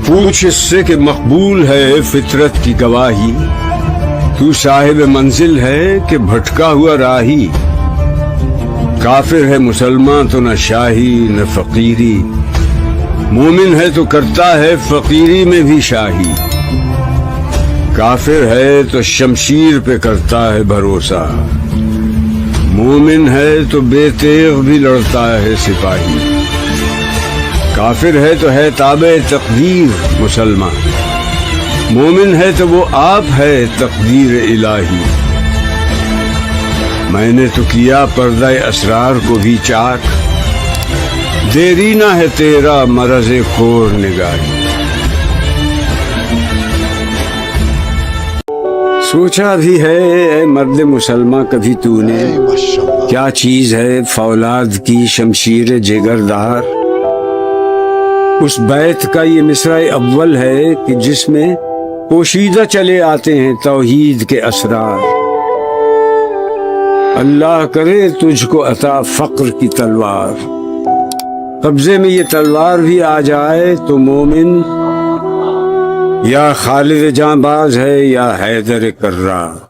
پوچھ اس سے کہ مقبول ہے فطرت کی گواہی، تو صاحب منزل ہے کہ بھٹکا ہوا راہی۔ کافر ہے مسلمان تو نہ شاہی نہ فقیری، مومن ہے تو کرتا ہے فقیری میں بھی شاہی۔ کافر ہے تو شمشیر پہ کرتا ہے بھروسہ، مومن ہے تو بے تیغ بھی لڑتا ہے سپاہی۔ کافر ہے تو ہے تابع تقدیر مسلمان، مومن ہے تو وہ آپ ہے تقدیر الہی۔ میں نے تو کیا پردہ اسرار کو بھی چاک، دیرینہ ہے تیرا مرض کور نگاہی۔ سوچا بھی ہے اے مرد مسلمہ کبھی تو نے، کیا چیز ہے فولاد کی شمشیر جگردار؟ اس بیت کا یہ مصرع اول ہے کہ جس میں پوشیدہ چلے آتے ہیں توحید کے اسرار۔ اللہ کرے تجھ کو عطا فقر کی تلوار، قبضے میں یہ تلوار بھی آ جائے تو مومن یا خالد جاں باز ہے یا حیدر کرار۔